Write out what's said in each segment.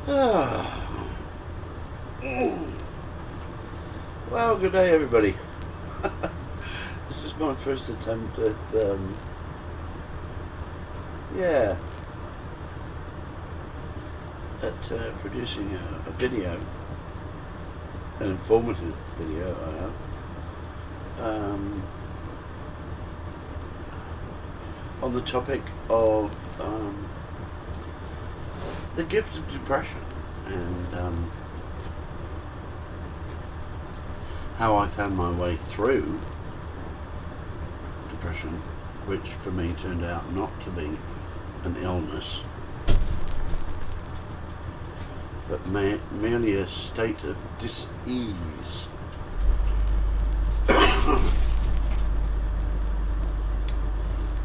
Ah. Well, good day, everybody. This is my first attempt at, producing a video, an informative video, I have, on the topic of the gift of depression and how I found my way through depression, which for me turned out not to be an illness, but merely a state of dis-ease.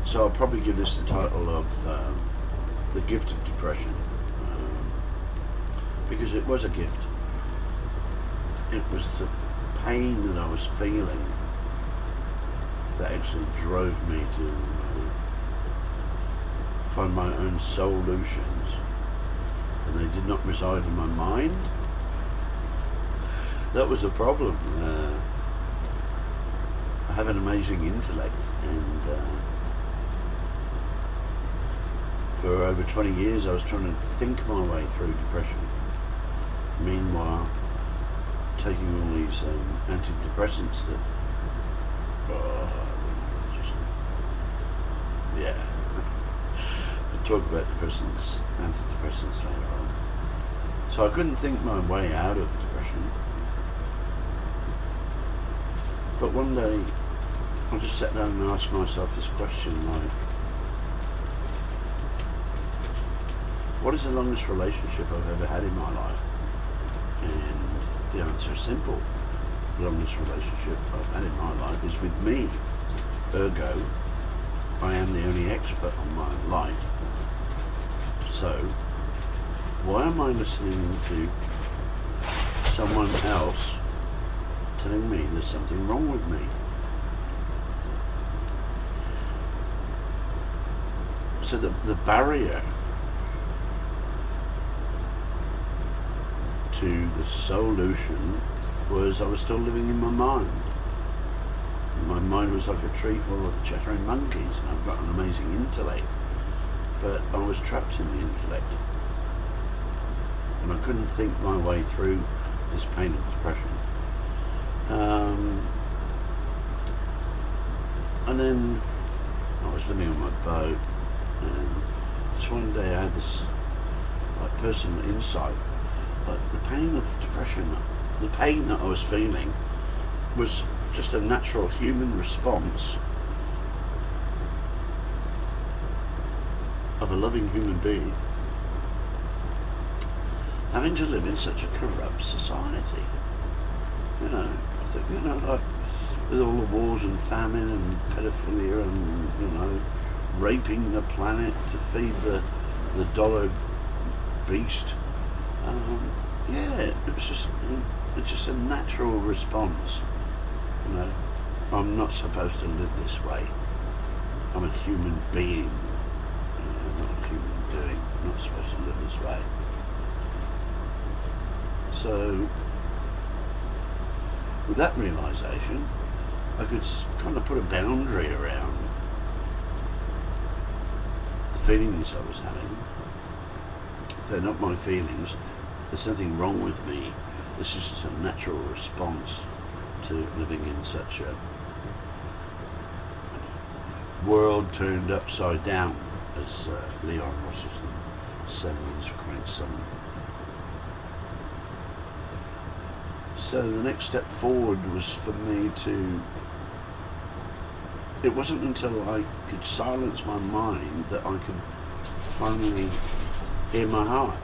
So I'll probably give this the title of The Gift of Depression, because it was a gift. It was the pain that I was feeling that actually drove me to find my own solutions, and they did not reside in my mind. That was a problem. I have an amazing intellect, and for over 20 years I was trying to think my way through depression. Meanwhile, taking all these antidepressants that, we'll talk about antidepressants later on. So I couldn't think my way out of depression. But one day I just sat down and asked myself this question, like, what is the longest relationship I've ever had in my life? And the answer is simple. The longest relationship I've had in my life is with me. Ergo, I am the only expert on my life. So, why am I listening to someone else telling me there's something wrong with me? So the barrier to the solution was I was still living in my mind. My mind was like a tree full of chattering monkeys, and I've got an amazing intellect, but I was trapped in the intellect, and I couldn't think my way through this pain of depression. And then I was living on my boat, and just one day I had this personal insight. But the pain of depression, the pain that I was feeling, was just a natural human response of a loving human being having to live in such a corrupt society. I think, like, with all the wars and famine and pedophilia and, raping the planet to feed the dollar beast. It's just a natural response. I'm not supposed to live this way. I'm a human being, not a human doing. I'm not supposed to live this way. So, with that realization, I could kind of put a boundary around the feelings I was having. They're not my feelings. There's nothing wrong with me. This is just a natural response to living in such a world turned upside down, as Leon Ross's Seven's great song. So the next step forward was for me to... It wasn't until I could silence my mind that I could finally hear my heart.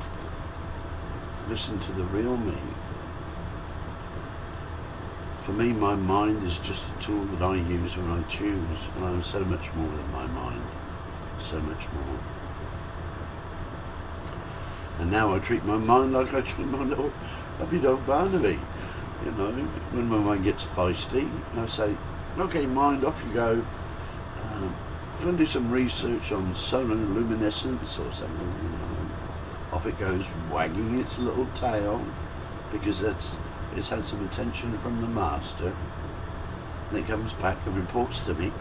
Listen to the real me. For me, my mind is just a tool that I use when I choose, and I'm so much more than my mind. So much more. And now I treat my mind like I treat my little puppy dog Barnaby. When my mind gets feisty, I say, okay, mind, off you go. Go and do some research on solar luminescence or something. off it goes, wagging its little tail, because it's had some attention from the master, and it comes back and reports to me.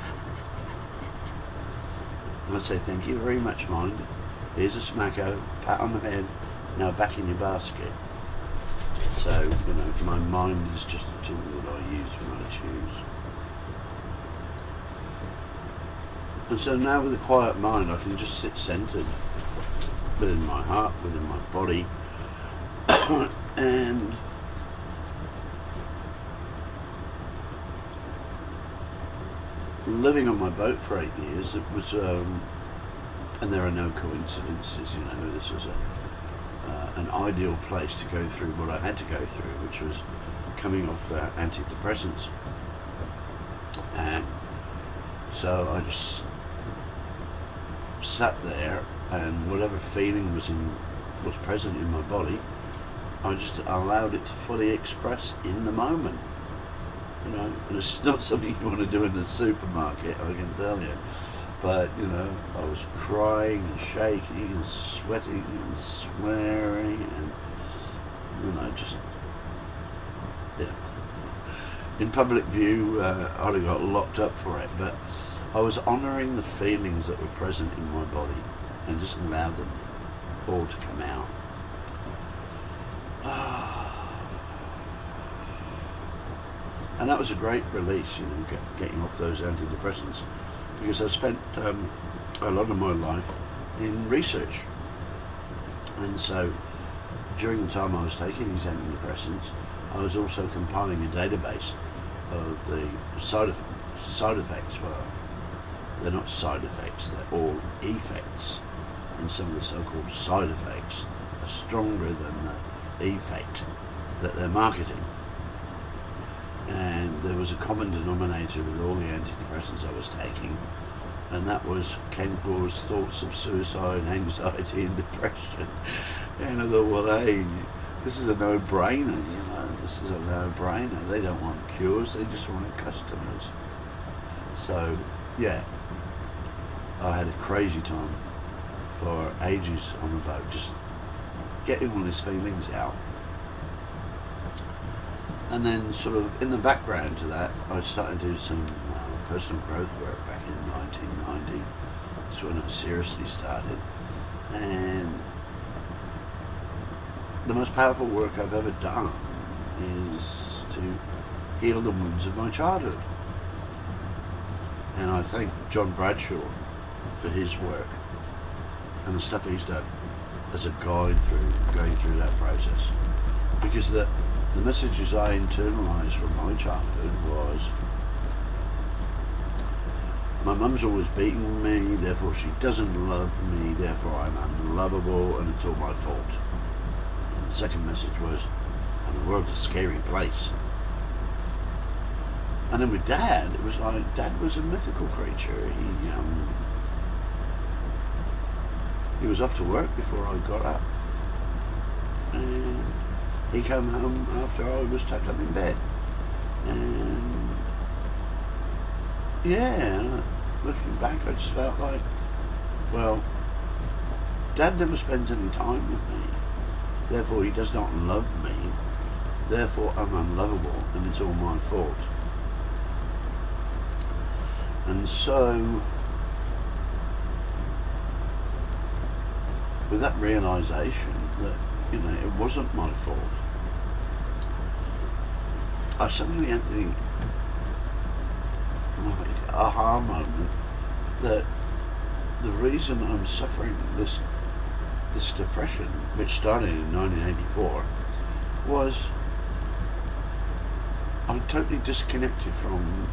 And I say, thank you very much, mind. Here's a smacko, pat on the head, now back in your basket. So, my mind is just a tool that I use when I choose. And so now with a quiet mind, I can just sit centered within my heart, within my body, and living on my boat for 8 years, it was, and there are no coincidences, this was an ideal place to go through what I had to go through, which was coming off antidepressants. And so I just sat there, and whatever feeling was present in my body, I just allowed it to fully express in the moment. And it's not something you want to do in the supermarket, I can tell you. But, I was crying and shaking and sweating and swearing and, just, yeah. In public view, I'd have got locked up for it, but I was honouring the feelings that were present in my body and just allowed them all to come out. And that was a great release, getting off those antidepressants, because I spent a lot of my life in research. And so during the time I was taking these antidepressants, I was also compiling a database of the side effects. Well, they're not side effects, they're all effects. And some of the so-called side effects are stronger than the effect that they're marketing. And there was a common denominator with all the antidepressants I was taking, and that can cause thoughts of suicide, anxiety and depression. And I thought, well, hey, this is a no-brainer, this is a no-brainer. They don't want cures, they just want customers. So, yeah, I had a crazy time for ages on the boat, just getting all these feelings out. And then sort of in the background to that, I started to do some personal growth work back in 1990. That's when I seriously started. And the most powerful work I've ever done is to heal the wounds of my childhood. And I thank John Bradshaw for his work and the stuff he's done as a guide through going through that process. Because the messages I internalized from my childhood was, my mum's always beating me, therefore she doesn't love me, therefore I'm unlovable and it's all my fault. And the second message was, the world's a scary place. And then with Dad, it was like, Dad was a mythical creature. He was off to work before I got up. And he came home after I was tucked up in bed. And yeah, looking back, I just felt like, well, Dad never spends any time with me. Therefore, he does not love me. Therefore, I'm unlovable, and it's all my fault. And so, with that realization that, it wasn't my fault, I suddenly had the aha moment that the reason I'm suffering this depression, which started in 1984, was I'm totally disconnected from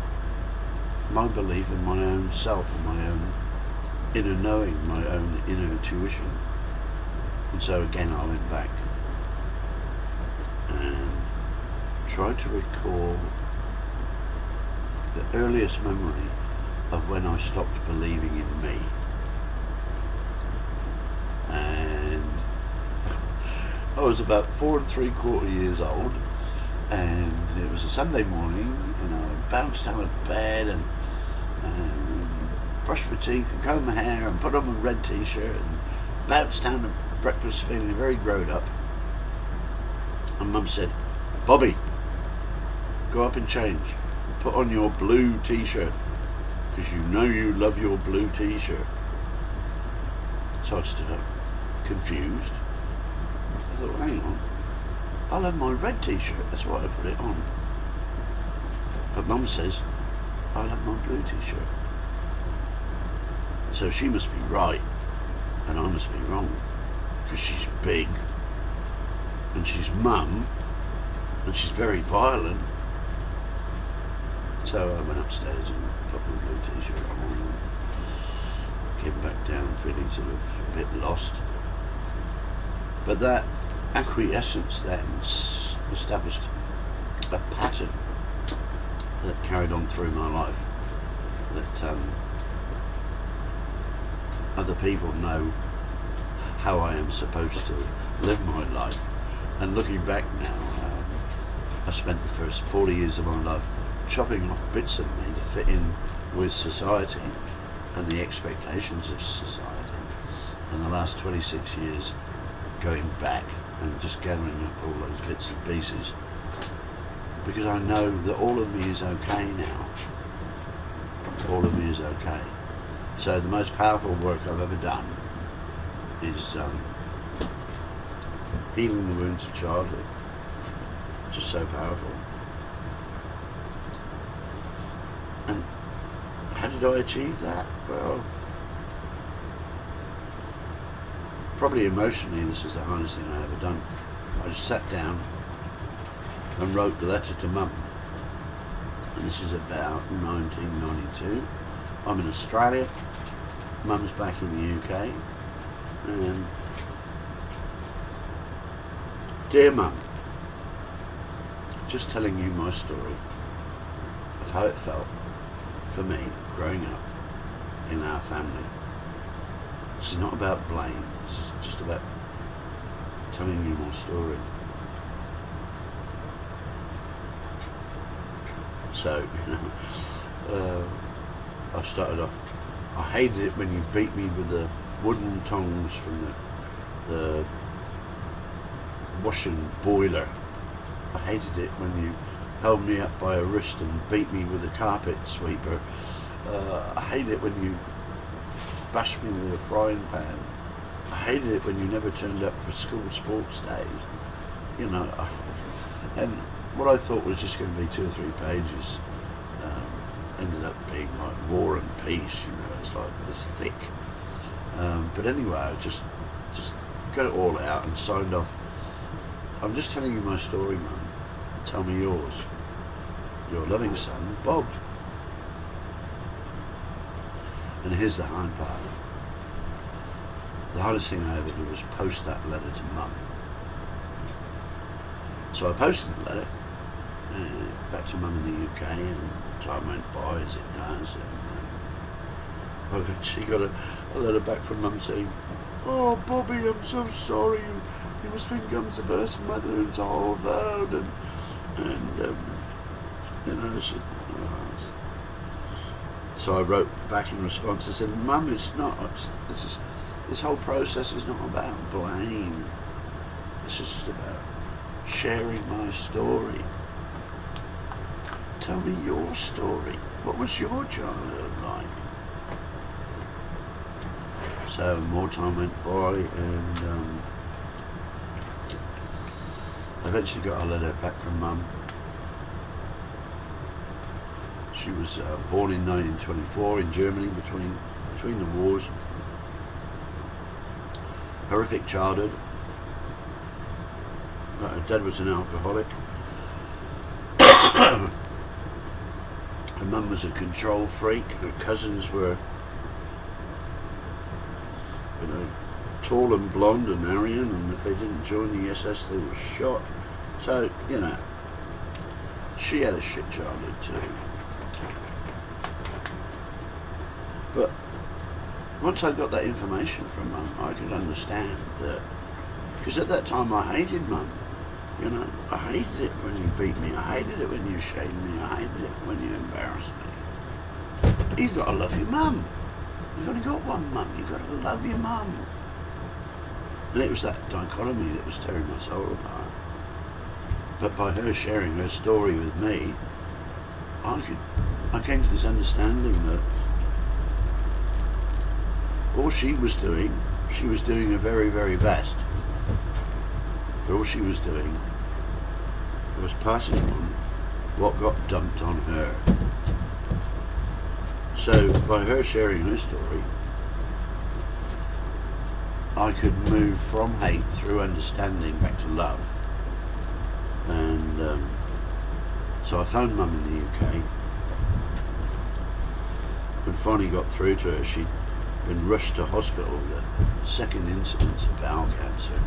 my belief in my own self and my own inner knowing, my own inner intuition. And so again, I went back and tried to recall the earliest memory of when I stopped believing in me. And I was about 4 3/4 years old, and it was a Sunday morning, and I bounced out of bed and brushed my teeth and combed my hair and put on my red t-shirt and bounced down breakfast feeling very grown up, and Mum said, "Bobby, go up and change. Put on your blue t-shirt, because you know you love your blue t-shirt." So I stood up, confused. I thought, hang on, I'll have my red t-shirt, that's why I put it on. But Mum says, I'll have my blue t-shirt. So she must be right, and I must be wrong, because she's big, and she's Mum, and she's very violent. So I went upstairs and put my blue t-shirt on and came back down feeling sort of a bit lost. But that acquiescence then established a pattern that carried on through my life, that other people know how I am supposed to live my life. And looking back now, I spent the first 40 years of my life chopping off bits of me to fit in with society and the expectations of society, and the last 26 years going back and just gathering up all those bits and pieces, because I know that all of me is okay now. All of me is okay. So the most powerful work I've ever done is healing the wounds of childhood. Just so powerful. And how did I achieve that? Well, probably emotionally, this is the hardest thing I ever done. I just sat down and wrote the letter to Mum. And this is about 1992. I'm in Australia. Mum's back in the UK. And dear Mum, just telling you my story of how it felt for me growing up in our family. This is not about blame, this is just about telling you my story. So, I started off, I hated it when you beat me with the wooden tongs from the washing boiler. I hated it when you held me up by a wrist and beat me with a carpet sweeper. I hated it when you bashed me with a frying pan. I hated it when you never turned up for school sports days. You know, and what I thought was just going to be 2 or 3 pages ended up being like War and Peace. You know, it's like this thick. But anyway, I just got it all out and signed off. I'm just telling you my story, Mum. Tell me yours. Your loving son, Bob. And here's the hard part. The hardest thing I ever did was post that letter to Mum. So I posted the letter back to Mum in the UK, and time went by as it does. And I eventually got a letter back from Mum saying, "Oh, Bobby, I'm so sorry. You must think I'm the first mother in the whole world." And you know, so I wrote back in response. I said, "Mum, it's not. This whole process is not about blame. It's just about sharing my story. Tell me your story. What was your childhood like?" So more time went by, and I eventually got a letter back from Mum. She was born in 1924 in Germany between the wars. Horrific childhood. Her dad was an alcoholic. Her mum was a control freak. Her cousins were, you know, tall and blonde and Aryan, and if they didn't join the SS, they were shot. So, you know, she had a shit childhood too. But once I got that information from Mum, I could understand that, because at that time I hated Mum. You know, I hated it when you beat me. I hated it when you shamed me. I hated it when you embarrassed me. You've got to love your Mum. You've only got one Mum. You've got to love your Mum. And it was that dichotomy that was tearing my soul apart. But by her sharing her story with me, I came to this understanding that all she was doing her very, very best. But all she was doing was passing on what got dumped on her. So by her sharing her story, I could move from hate through understanding back to love. And so I phoned Mum in the UK and finally got through to her. She'd been rushed to hospital with a second incidence of bowel cancer,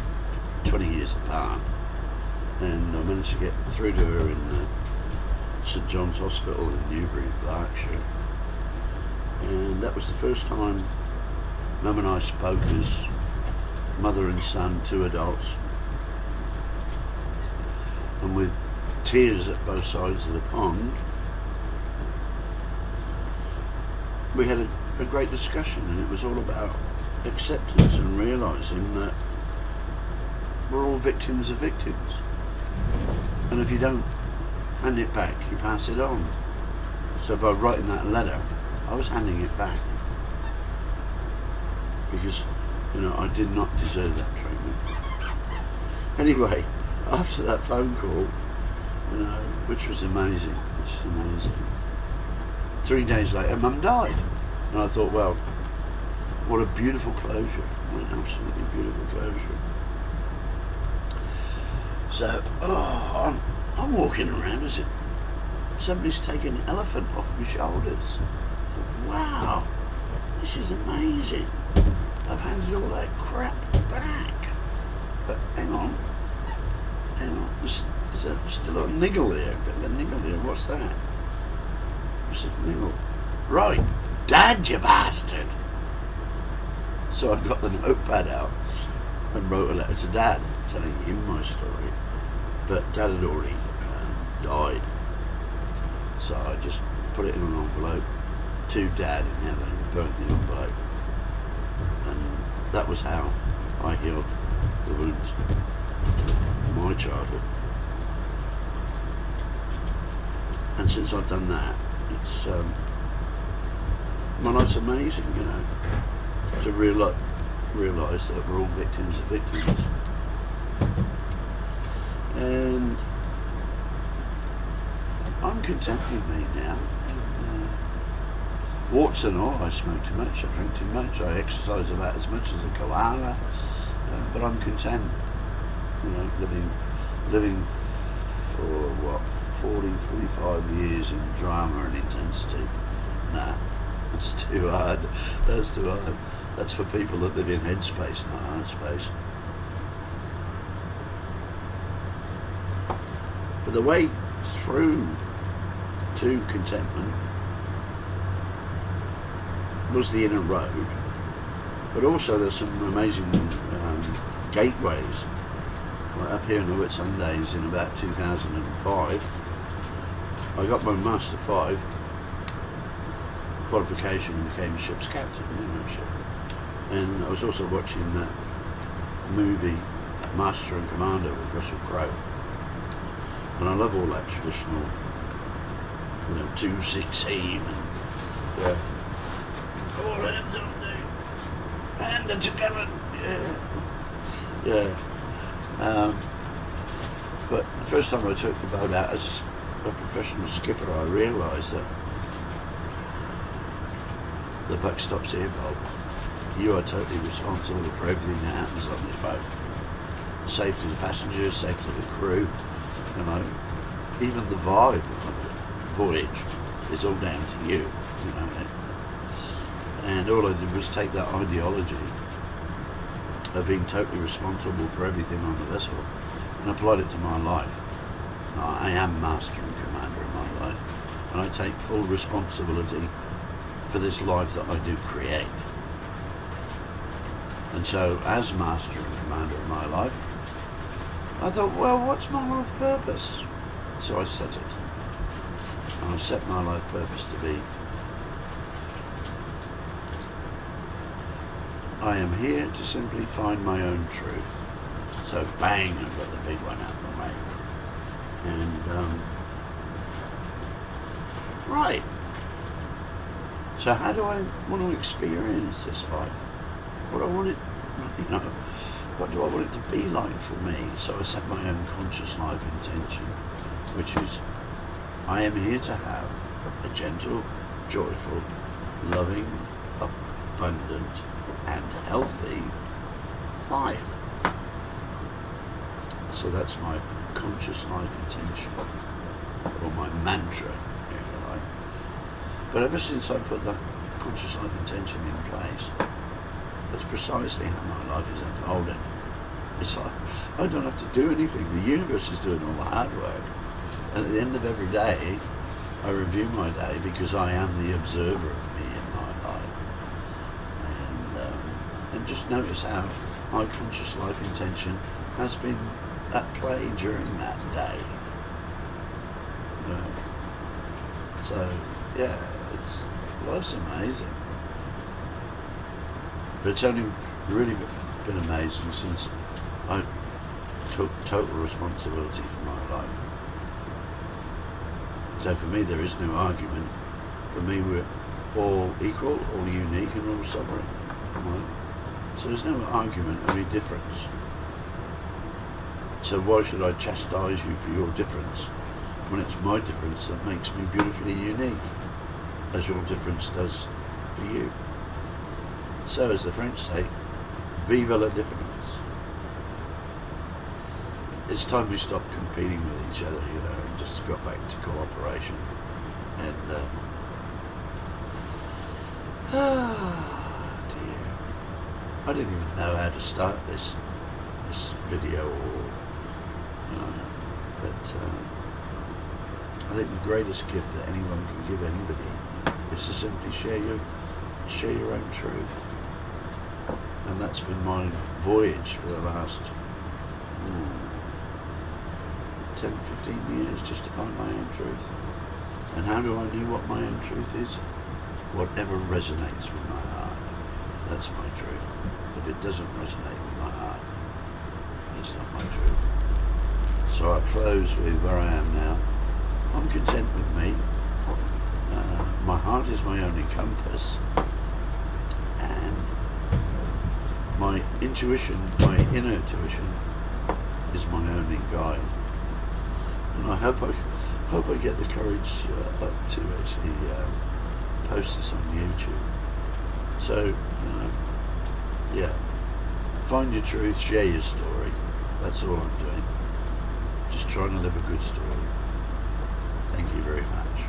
20 years apart. And I managed to get through to her in St John's Hospital in Newbury, Berkshire. And that was the first time Mum and I spoke as mother and son, two adults, and with tears at both sides of the pond, we had a great discussion, and it was all about acceptance and realising that we're all victims of victims, and if you don't hand it back, you pass it on. So by writing that letter, I was handing it back, because I did not deserve that treatment. Anyway, after that phone call, which was amazing, 3 days later, Mum died. And I thought, well, what a beautiful closure. What an absolutely beautiful closure. So, I'm walking around as if somebody's taken an elephant off my shoulders. I thought, wow, this is amazing. I've handed all that crap back. But hang on. There's still a niggle here. A bit of a niggle here. What's that? What's a niggle? Right, Dad, you bastard. So I got the notepad out and wrote a letter to Dad, telling him my story. But Dad had already died. So I just put it in an envelope to Dad in heaven and burnt the envelope. And that was how I healed the wounds of my childhood. And since I've done that, it's my life's amazing, to realise that we're all victims of victims. And I'm content with me now. Warts and all, I smoke too much, I drink too much, I exercise about as much as a koala, but I'm content, living for 45 years in drama and intensity. Nah, that's too hard. That's for people that live in headspace, not hard space. But the way through to contentment was the inner road, but also there's some amazing gateways. Like up here in the Whitsundays in about 2005, I got my Master 5 qualification and became a ship's captain, and I was also watching that movie Master and Commander with Russell Crowe, and I love all that traditional 2-6-8 and all hands on deck, hand together, but the first time I took the boat out as a professional skipper, I realised that the buck stops here, Bob. You are totally responsible for everything that happens on this boat. The safety of the passengers, safety of the crew, even the vibe of the voyage is all down to you, And all I did was take that ideology of being totally responsible for everything on the vessel and applied it to my life. I am master and commander of my life, and I take full responsibility for this life that I do create. And so, as master and commander of my life, I thought, well, what's my life purpose? So I set it. And I set my life purpose to be, I am here to simply find my own truth. So bang, I've got the big one out of the way. And, right. So how do I want to experience this life? What do I want it, what do I want it to be like for me? So I set my own conscious life intention, which is, I am here to have a gentle, joyful, loving, abundant, and healthy life. So that's my conscious life intention, or my mantra, if you like. But ever since I put that conscious life intention in place, that's precisely how my life is unfolding. It's like, I don't have to do anything. The universe is doing all the hard work. And at the end of every day, I review my day because I am the observer of me in my life. And just notice how my conscious life intention has been at play during that day. So, yeah, life's amazing. But it's only really been amazing since I took total responsibility for my life. So for me, there is no argument. For me, we're all equal, all unique, and all sovereign. Right? So there's no argument, only difference. So why should I chastise you for your difference when it's my difference that makes me beautifully unique, as your difference does for you? So, as the French say, vive la différence. It's time we stop competing with each other, and just got back to cooperation. And, dear. I didn't even know how to start this video, but I think the greatest gift that anyone can give anybody is to simply share your own truth. And that's been my voyage for the last 10, 15 years, just to find my own truth. And how do I know what my own truth is? Whatever resonates with my heart, that's my truth. If it doesn't resonate with my heart, it's not my truth. So I close with where I am now. I'm content with me. My heart is my only compass. And my intuition, my inner intuition, is my only guide. And I hope I get the courage up to actually post this on YouTube. So, yeah, find your truth, share your story. That's all I'm doing. Just trying to live a good story. Thank you very much.